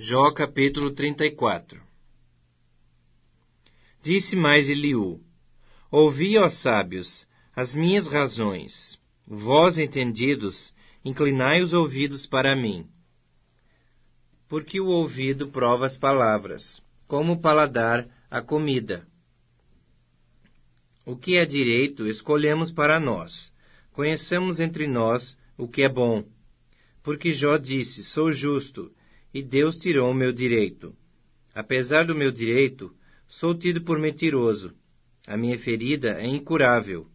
Jó capítulo 34. Disse mais Eliú: Ouvi, ó sábios, as minhas razões. Vós, entendidos, inclinai os ouvidos para mim. Porque o ouvido prova as palavras, como o paladar a comida. O que é direito, escolhemos para nós. Conheçamos entre nós o que é bom. Porque Jó disse: Sou justo, e Deus tirou o meu direito. Apesar do meu direito, sou tido por mentiroso. A minha ferida é incurável,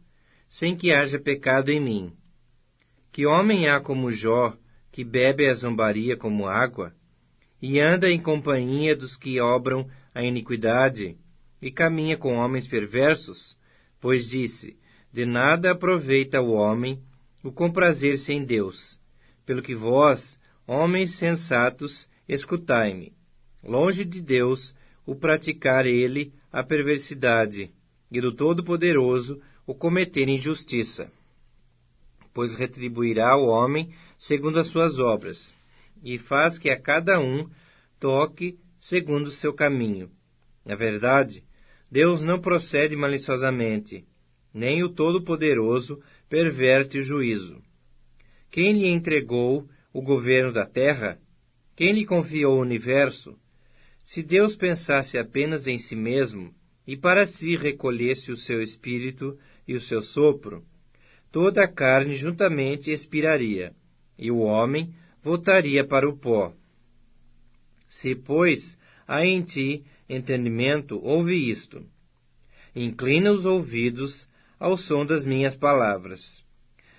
sem que haja pecado em mim. Que homem há como Jó, que bebe a zombaria como água, e anda em companhia dos que obram a iniquidade, e caminha com homens perversos? Pois disse: De nada aproveita o homem o comprazer-se em Deus. Pelo que vós, homens sensatos, escutai-me. Longe de Deus o praticar ele a perversidade, e do Todo-Poderoso o cometer injustiça. Pois retribuirá o homem segundo as suas obras, e faz que a cada um toque segundo o seu caminho. Na verdade, Deus não procede maliciosamente, nem o Todo-Poderoso perverte o juízo. Quem lhe entregou o governo da terra? Quem lhe confiou o universo? Se Deus pensasse apenas em si mesmo, e para si recolhesse o seu espírito e o seu sopro, toda a carne juntamente expiraria, e o homem voltaria para o pó. Se, pois, há em ti entendimento, ouve isto. Inclina os ouvidos ao som das minhas palavras.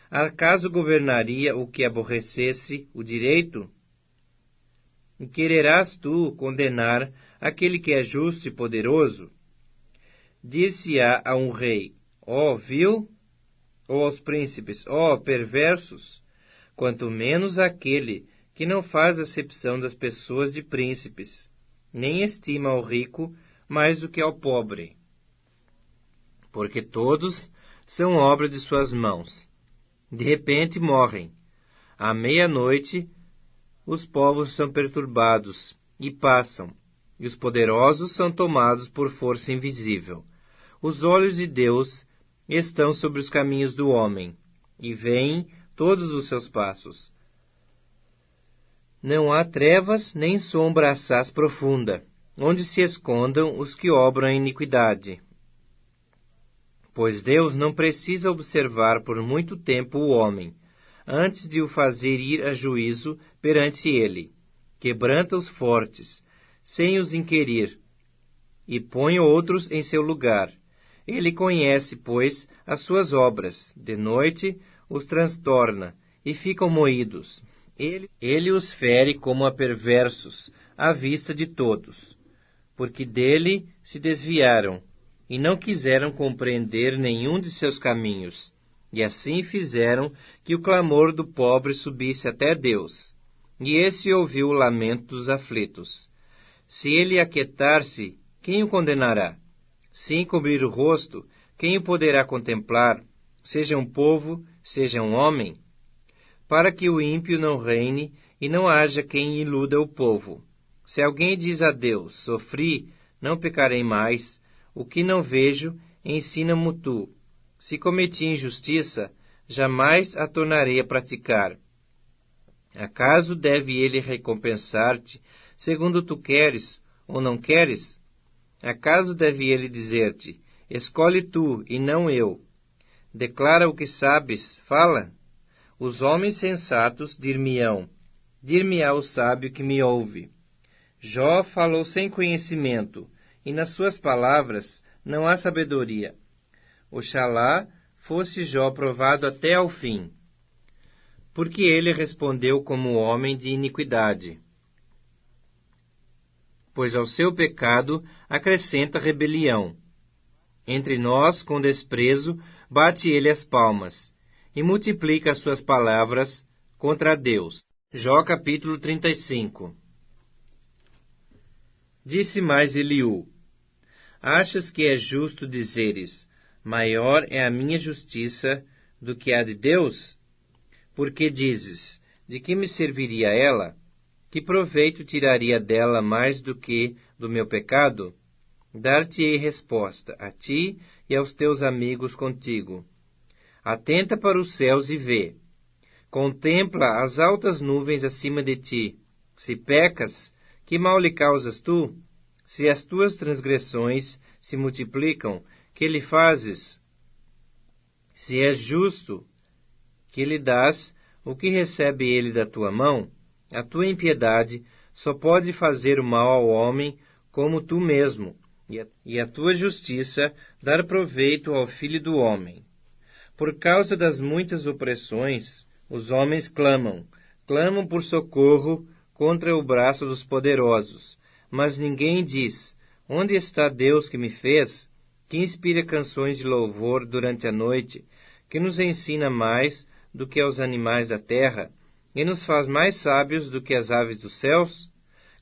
Acaso governaria o que aborrecesse o direito? E quererás tu condenar aquele que é justo e poderoso? Dir-se-á a um rei: ó vil, ou aos príncipes: ó perversos, quanto menos aquele que não faz acepção das pessoas de príncipes, nem estima ao rico mais do que ao pobre. Porque todos são obra de suas mãos. De repente morrem. À meia-noite, os povos são perturbados e passam, e os poderosos são tomados por força invisível. Os olhos de Deus estão sobre os caminhos do homem, e veem todos os seus passos. Não há trevas nem sombra assaz profunda, onde se escondam os que obram a iniquidade. Pois Deus não precisa observar por muito tempo o homem, antes de o fazer ir a juízo perante ele. Quebranta os fortes, sem os inquirir, e põe outros em seu lugar. Ele conhece, pois, as suas obras. De noite os transtorna, e ficam moídos. Ele os fere como a perversos, à vista de todos, porque dele se desviaram, e não quiseram compreender nenhum de seus caminhos, e assim fizeram que o clamor do pobre subisse até Deus, e esse ouviu o lamento dos aflitos. Se ele aquietar-se, quem o condenará? Se encobrir o rosto, quem o poderá contemplar? Seja um povo, seja um homem? Para que o ímpio não reine, e não haja quem iluda o povo. Se alguém diz a Deus: sofri, não pecarei mais, o que não vejo, ensina-mo tu. Se cometi injustiça, jamais a tornarei a praticar. Acaso deve ele recompensar-te, segundo tu queres ou não queres? Acaso deve ele dizer-te: escolhe tu e não eu? Declara o que sabes, fala. Os homens sensatos dir-me-ão: dir-me-á o sábio que me ouve. Jó falou sem conhecimento, e nas suas palavras não há sabedoria. Oxalá fosse Jó provado até ao fim, porque ele respondeu como homem de iniquidade. Pois ao seu pecado acrescenta rebelião. Entre nós, com desprezo, bate ele as palmas, e multiplica as suas palavras contra Deus. Jó capítulo 35. Disse mais Eliú: Achas que é justo dizeres: maior é a minha justiça do que a de Deus? Porque dizes: de que me serviria ela? Que proveito tiraria dela mais do que do meu pecado? Dar-te-ei resposta, a ti e aos teus amigos contigo. Atenta para os céus e vê. Contempla as altas nuvens acima de ti. Se pecas, que mal lhe causas tu? Se as tuas transgressões se multiplicam, que lhe fazes? Se és justo, que lhe dás o que recebe ele da tua mão? A tua impiedade só pode fazer o mal ao homem como tu mesmo, e a tua justiça dar proveito ao filho do homem. Por causa das muitas opressões, os homens clamam por socorro contra o braço dos poderosos. Mas ninguém diz: onde está Deus que me fez, que inspira canções de louvor durante a noite, que nos ensina mais do que aos animais da terra, e nos faz mais sábios do que as aves dos céus?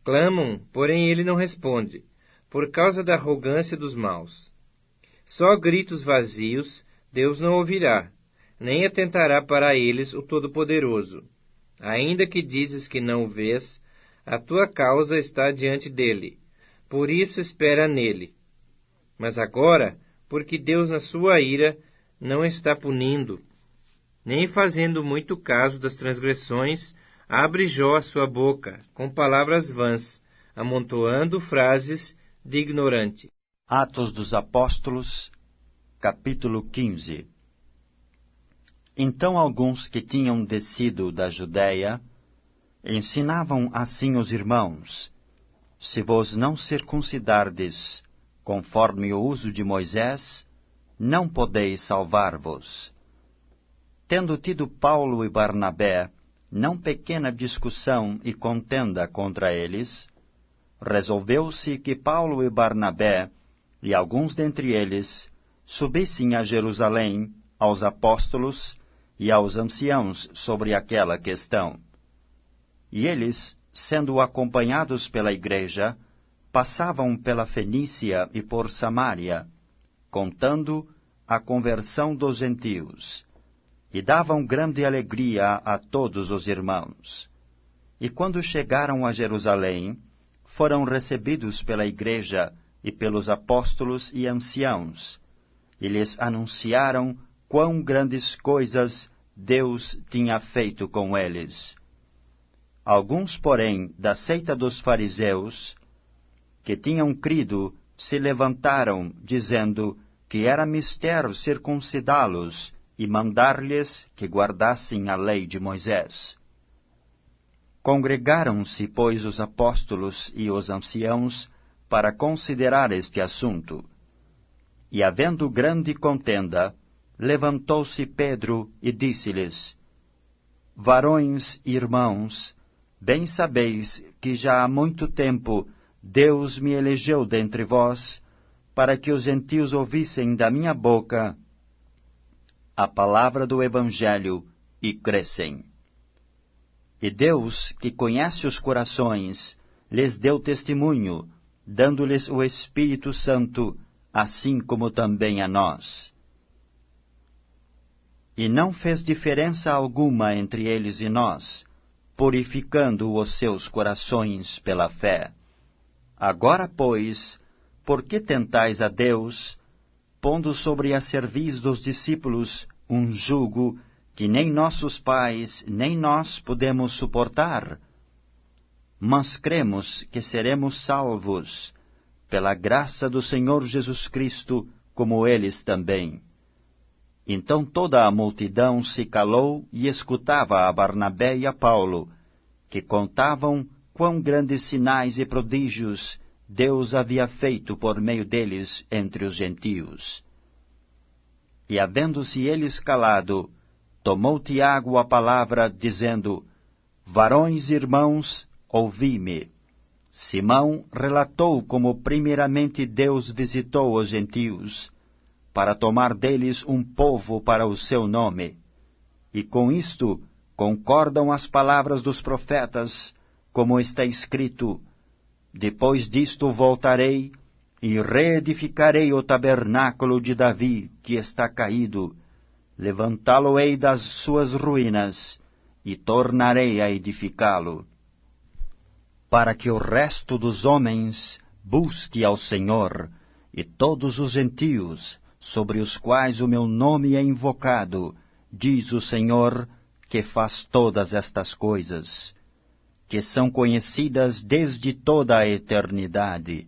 Clamam, porém ele não responde, por causa da arrogância dos maus. Só gritos vazios Deus não ouvirá, nem atentará para eles o Todo-Poderoso. Ainda que dizes que não o vês, a tua causa está diante dele, por isso espera nele. Mas agora, porque Deus na sua ira não está punindo, nem fazendo muito caso das transgressões, abre Jó a sua boca com palavras vãs, amontoando frases de ignorante. Atos dos Apóstolos, capítulo 15. Então alguns que tinham descido da Judéia ensinavam assim os irmãos: se vos não circuncidardes conforme o uso de Moisés, não podeis salvar-vos. Tendo tido Paulo e Barnabé não pequena discussão e contenda contra eles, resolveu-se que Paulo e Barnabé e alguns dentre eles subissem a Jerusalém aos apóstolos e aos anciãos sobre aquela questão. E eles, sendo acompanhados pela igreja, passavam pela Fenícia e por Samaria, contando a conversão dos gentios, e davam grande alegria a todos os irmãos. E quando chegaram a Jerusalém, foram recebidos pela igreja e pelos apóstolos e anciãos, e lhes anunciaram quão grandes coisas Deus tinha feito com eles. Alguns, porém, da seita dos fariseus, que tinham crido, se levantaram, dizendo que era mister circuncidá-los e mandar-lhes que guardassem a lei de Moisés. Congregaram-se, pois, os apóstolos e os anciãos para considerar este assunto. E, havendo grande contenda, levantou-se Pedro e disse-lhes: varões e irmãos, bem sabeis que já há muito tempo Deus me elegeu dentre vós, para que os gentios ouvissem da minha boca a palavra do Evangelho e crescem. E Deus, que conhece os corações, lhes deu testemunho, dando-lhes o Espírito Santo, assim como também a nós. E não fez diferença alguma entre eles e nós, purificando os seus corações pela fé. Agora, pois, por que tentais a Deus, pondo sobre a cerviz dos discípulos um jugo que nem nossos pais, nem nós podemos suportar? Mas cremos que seremos salvos, pela graça do Senhor Jesus Cristo, como eles também. Então toda a multidão se calou e escutava a Barnabé e a Paulo, que contavam quão grandes sinais e prodígios Deus havia feito por meio deles entre os gentios. E havendo-se eles calado, tomou Tiago a palavra, dizendo: varões e irmãos, ouvi-me. Simão relatou como primeiramente Deus visitou os gentios, para tomar deles um povo para o seu nome. E com isto concordam as palavras dos profetas, como está escrito: depois disto voltarei e reedificarei o tabernáculo de Davi, que está caído, levantá-lo-ei das suas ruínas, e tornarei a edificá-lo. para que o resto dos homens busque ao Senhor, e todos os gentios, sobre os quais o meu nome é invocado, diz o Senhor, que faz todas estas coisas, que são conhecidas desde toda a eternidade,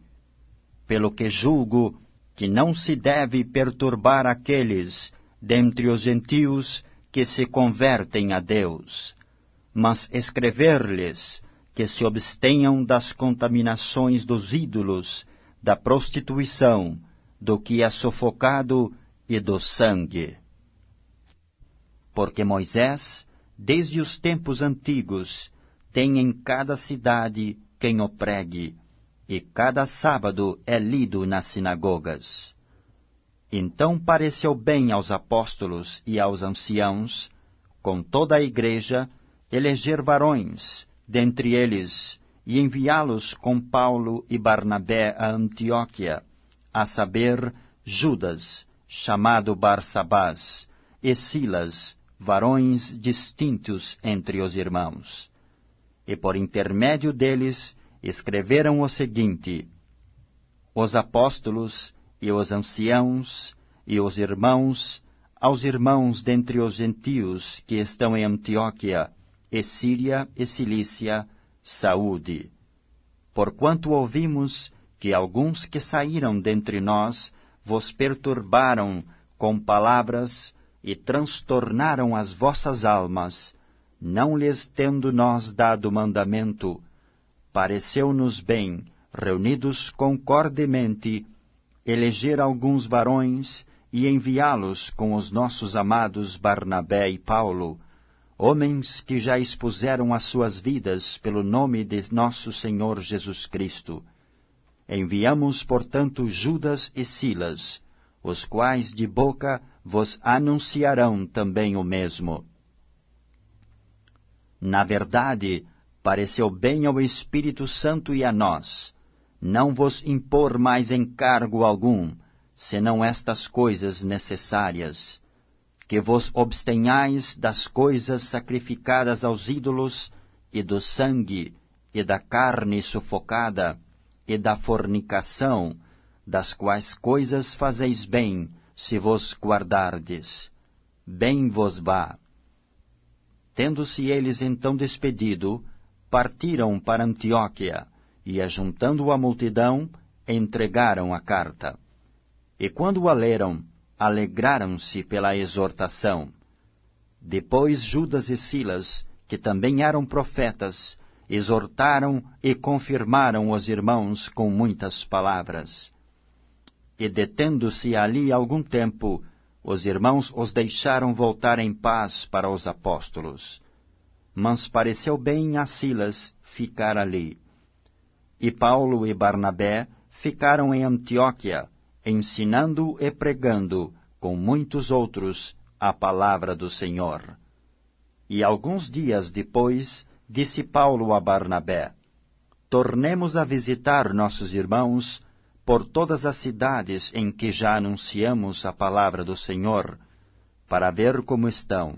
pelo que julgo que não se deve perturbar aqueles dentre os gentios que se convertem a Deus, mas escrever-lhes que se abstenham das contaminações dos ídolos, da prostituição, do que é sufocado e do sangue. Porque Moisés, desde os tempos antigos, tem em cada cidade quem o pregue, e cada sábado é lido nas sinagogas. Então pareceu bem aos apóstolos e aos anciãos, com toda a igreja, eleger varões, dentre eles, e enviá-los com Paulo e Barnabé a Antioquia, a saber, Judas, chamado Barsabás, e Silas, varões distintos entre os irmãos. E por intermédio deles escreveram o seguinte: os apóstolos e os anciãos e os irmãos, aos irmãos dentre os gentios que estão em Antioquia, e Síria e Cilícia, saúde. Porquanto ouvimos que alguns que saíram dentre nós vos perturbaram com palavras e transtornaram as vossas almas, não lhes tendo nós dado mandamento, pareceu-nos bem, reunidos concordemente, eleger alguns varões e enviá-los com os nossos amados Barnabé e Paulo, homens que já expuseram as suas vidas pelo nome de nosso Senhor Jesus Cristo. Enviamos, portanto, Judas e Silas, os quais de boca vos anunciarão também o mesmo. Na verdade, pareceu bem ao Espírito Santo e a nós, não vos impor mais encargo algum, senão estas coisas necessárias, que vos abstenhais das coisas sacrificadas aos ídolos, e do sangue, e da carne sufocada, e da fornicação, das quais coisas fazeis bem, se vos guardardes. Bem vos vá. Tendo-se eles então despedido, partiram para Antioquia, e, ajuntando a multidão, entregaram a carta. E quando a leram, alegraram-se pela exortação. Depois Judas e Silas, que também eram profetas, exortaram e confirmaram os irmãos com muitas palavras. E detendo-se ali algum tempo, os irmãos os deixaram voltar em paz para os apóstolos. Mas pareceu bem a Silas ficar ali. E Paulo e Barnabé ficaram em Antioquia, ensinando e pregando, com muitos outros, a palavra do Senhor. E alguns dias depois, disse Paulo a Barnabé: tornemos a visitar nossos irmãos por todas as cidades em que já anunciamos a palavra do Senhor, para ver como estão.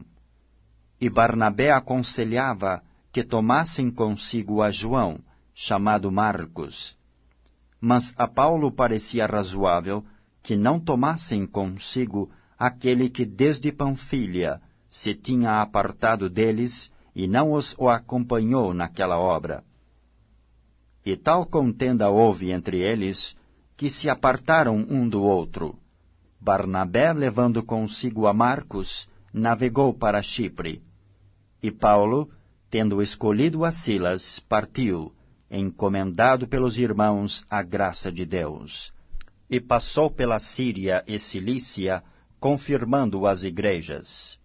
E Barnabé aconselhava que tomassem consigo a João, chamado Marcos. Mas a Paulo parecia razoável que não tomassem consigo aquele que desde Panfilha se tinha apartado deles e não os acompanhou naquela obra. E tal contenda houve entre eles, que se apartaram um do outro. Barnabé, levando consigo a Marcos, navegou para Chipre. E Paulo, tendo escolhido a Silas, partiu, encomendado pelos irmãos à graça de Deus. E passou pela Síria e Cilícia, confirmando as igrejas.